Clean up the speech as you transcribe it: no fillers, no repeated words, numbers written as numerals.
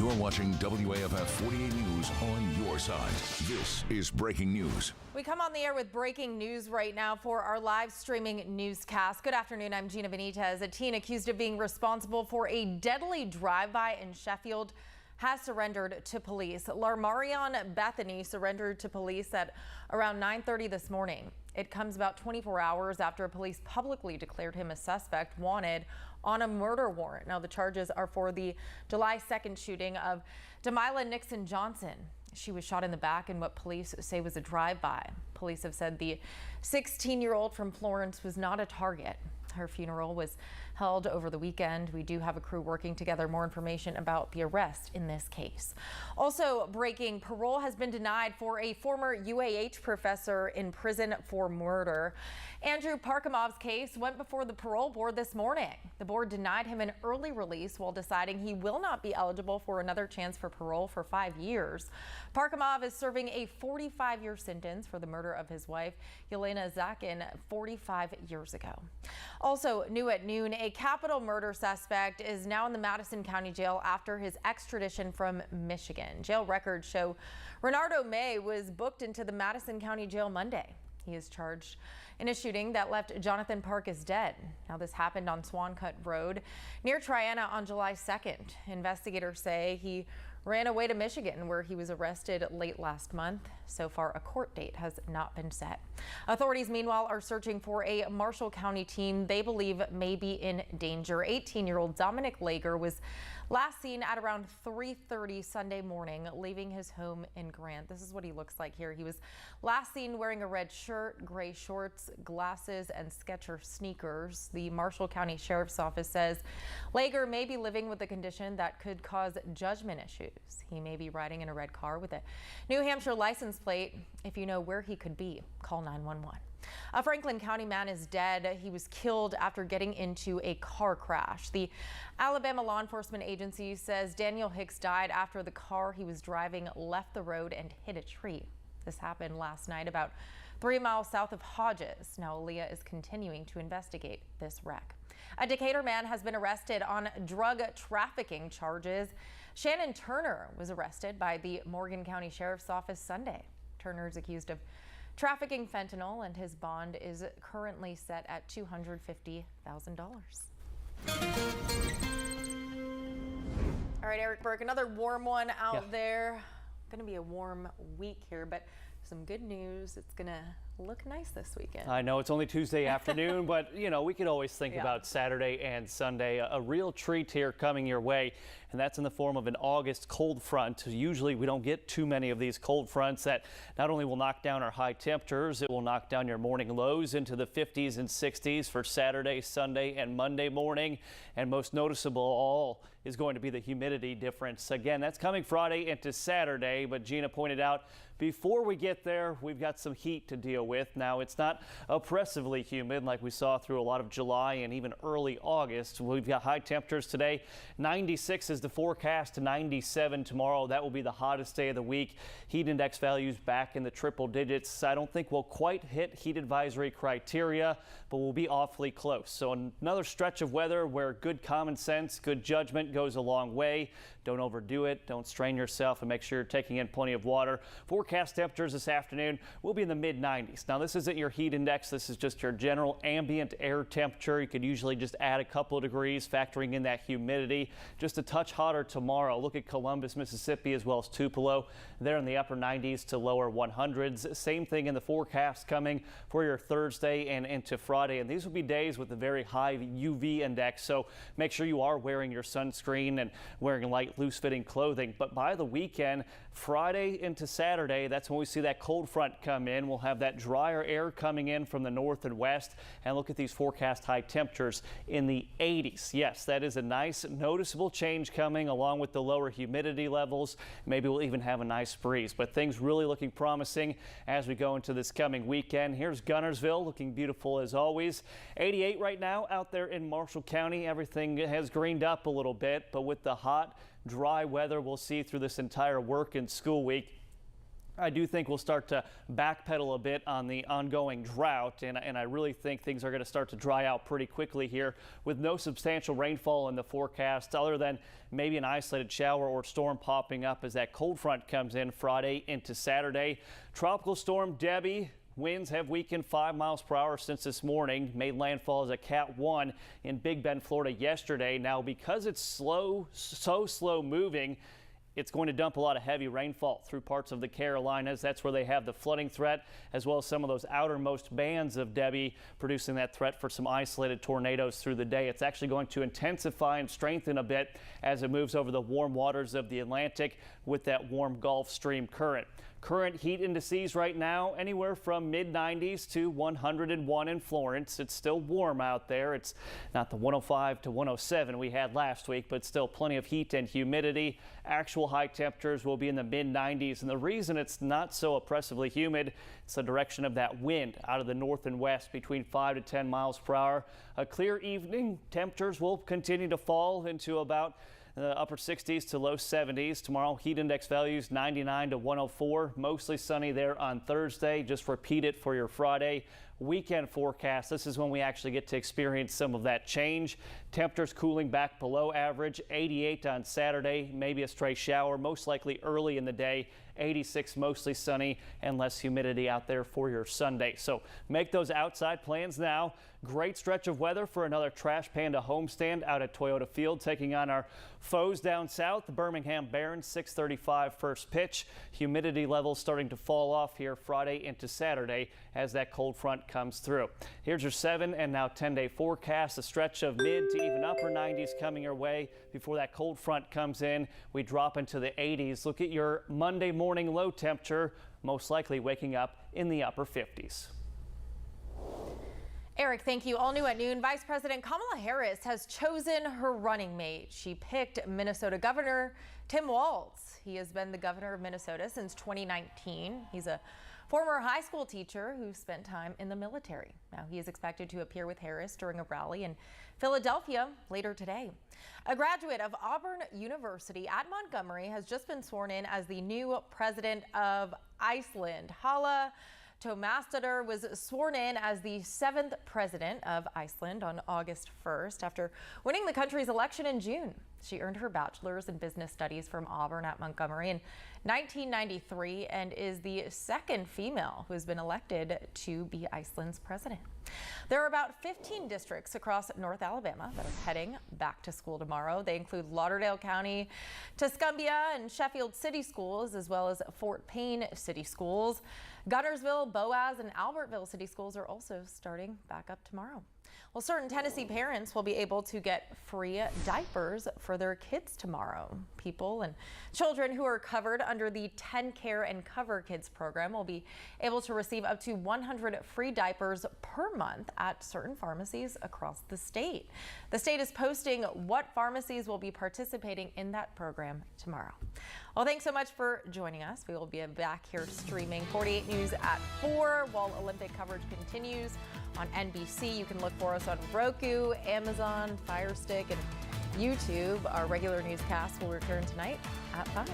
You're watching WAFF 48 News on your side. This is breaking news. We come on the air with breaking news right now for our live streaming newscast. Good afternoon. I'm Gina Benitez. A teen accused of being responsible for a deadly drive-by in Sheffield has surrendered to police. Larmarion Bethany surrendered to police at around 9:30 this morning. It comes about 24 hours after police publicly declared him a suspect wanted on a murder warrant. Now, the charges are for the July 2nd shooting of Demilah Nixon Johnson. She was shot in the back in what police say was a drive-by. Police have said the 16-year-old from Florence was not a target. Her funeral was held over the weekend. We do have a crew working together. More information about the arrest in this case. Also breaking, parole has been denied for a former UAH professor in prison for murder. Andrew Parkamov's case went before the parole board this morning. The board denied him an early release while deciding he will not be eligible for another chance for parole for 5 years. Parkamov is serving a 45-year sentence for the murder of his wife, Yelena Zakin, 45 years ago. Also new at noon, a capital murder suspect is now in the Madison County Jail after his extradition from Michigan. Jail records show Renardo May was booked into the Madison County Jail Monday. He is charged in a shooting that left Jonathan Parkes dead. Now, this happened on Swancut Road near Triana on July 2nd. Investigators say he ran away to Michigan, where he was arrested late last month. So far, a court date has not been set. Authorities, meanwhile, are searching for a Marshall County teen they believe may be in danger. 18-year-old Dominic Lager was last seen at around 3:30 Sunday morning, leaving his home in Grant. This is what he looks like here. He was last seen wearing a red shirt, gray shorts, glasses, and Skechers sneakers. The Marshall County Sheriff's Office says Lager may be living with a condition that could cause judgment issues. He may be riding in a red car with a New Hampshire license plate. If you know where he could be, call 911. A Franklin County man is dead. He was killed after getting into a car crash. The Alabama Law Enforcement Agency says Daniel Hicks died after the car he was driving left the road and hit a tree. This happened last night about 3 miles south of Hodges. Now, Aaliyah is continuing to investigate this wreck. A Decatur man has been arrested on drug trafficking charges. Shannon Turner was arrested by the Morgan County Sheriff's Office Sunday. Turner is accused of trafficking fentanyl, and his bond is currently set at $250,000. All right, Eric Burke, another warm one out there. Going to be a warm week here, but some good news. It's going to look nice this weekend. I know it's only Tuesday afternoon, but you know, we could always think about Saturday and Sunday. A real treat here coming your way, and that's in the form of an August cold front. Usually we don't get too many of these cold fronts that not only will knock down our high temperatures, it will knock down your morning lows into the 50s and 60s for Saturday, Sunday, and Monday morning. And most noticeable all is going to be the humidity difference. Again, that's coming Friday into Saturday, but Gina pointed out before we get there, we've got some heat to deal with. Now, it's not oppressively humid like we saw through a lot of July and even early August. We've got high temperatures today. 96 is the forecast to 97 tomorrow. That will be the hottest day of the week. Heat index values back in the triple digits. I don't think we'll quite hit heat advisory criteria, but we'll be awfully close. So another stretch of weather where good common sense, good judgment goes a long way. Don't overdo it. Don't strain yourself, and make sure you're taking in plenty of water. Forecast temperatures this afternoon will be in the mid-90s. Now, this isn't your heat index. This is just your general ambient air temperature. You could usually just add a couple of degrees, factoring in that humidity. Just a touch hotter tomorrow. Look at Columbus, Mississippi, as well as Tupelo. They're in the upper 90s to lower 100s. Same thing in the forecast coming for your Thursday and into Friday. And these will be days with a very high UV index. So make sure you are wearing your sunscreen and wearing light, loose-fitting clothing. But by the weekend, Friday into Saturday, that's when we see that cold front come in. We'll have that drier air coming in from the north and west. And look at these forecast high temperatures in the 80s. Yes, that is a nice noticeable change coming along with the lower humidity levels. Maybe we'll even have a nice breeze, but things really looking promising as we go into this coming weekend. Here's Gunnersville looking beautiful as always. 88 right now out there in Marshall County. Everything has greened up a little bit, but with the hot, dry weather we'll see through this entire work and school week, I do think we'll start to backpedal a bit on the ongoing drought, and I really think things are going to start to dry out pretty quickly here with no substantial rainfall in the forecast other than maybe an isolated shower or storm popping up as that cold front comes in Friday into Saturday. Tropical storm Debbie. Winds have weakened 5 miles per hour since this morning. Made landfall as a Cat 1 in Big Bend, Florida yesterday. Now, because it's so slow moving, it's going to dump a lot of heavy rainfall through parts of the Carolinas. That's where they have the flooding threat, as well as some of those outermost bands of Debbie, producing that threat for some isolated tornadoes through the day. It's actually going to intensify and strengthen a bit as it moves over the warm waters of the Atlantic with that warm Gulf Stream current. Current heat indices right now anywhere from mid-90s to 101 in Florence. It's still warm out there. It's not the 105 to 107 we had last week, but still plenty of heat and humidity. Actual high temperatures will be in the mid-90s, and the reason it's not so oppressively humid, it's the direction of that wind out of the north and west between 5 to 10 miles per hour. A clear evening, temperatures will continue to fall into about the upper 60s to low 70s. Tomorrow, heat index values 99 to 104. Mostly sunny there on Thursday. Just repeat it for your Friday. Weekend forecast. This is when we actually get to experience some of that change. Temperatures cooling back below average. 88 on Saturday. Maybe a stray shower, most likely early in the day. 86 mostly sunny and less humidity out there for your Sunday. So make those outside plans now. Great stretch of weather for another Trash Panda homestand out at Toyota Field, taking on our foes down south, the Birmingham Barons. 6:35 first pitch. Humidity levels starting to fall off here Friday into Saturday as that cold front comes through. Here's your 7 and now 10-day forecast. A stretch of mid to even upper 90s coming your way before that cold front comes in. We drop into the 80s. Look at your Monday morning low temperature, most likely waking up in the upper 50s. Eric, thank you. All new at noon, Vice President Kamala Harris has chosen her running mate. She picked Minnesota Governor Tim Walz. He has been the governor of Minnesota since 2019. He's a former high school teacher who spent time in the military. Now he is expected to appear with Harris during a rally in Philadelphia later today. A graduate of Auburn University at Montgomery has just been sworn in as the new president of Iceland. Hala Tómasdóttir was sworn in as the 7th president of Iceland on August 1st after winning the country's election in June. She earned her bachelor's in business studies from Auburn at Montgomery in 1993 and is the second female who has been elected to be Iceland's president. There are about 15 districts across North Alabama that are heading back to school tomorrow. They include Lauderdale County, Tuscumbia, and Sheffield City Schools, as well as Fort Payne City Schools. Gunnersville, Boaz, and Albertville City Schools are also starting back up tomorrow. Well, certain Tennessee parents will be able to get free diapers for their kids tomorrow. People and children who are covered under the 10 Care and Cover Kids program will be able to receive up to 100 free diapers per month at certain pharmacies across the state. The state is posting what pharmacies will be participating in that program tomorrow. Well, thanks so much for joining us. We will be back here streaming 48 News at 4 while Olympic coverage continues on NBC. You can look for us on Roku, Amazon, Fire Stick, and YouTube. Our regular newscast will return tonight at 5.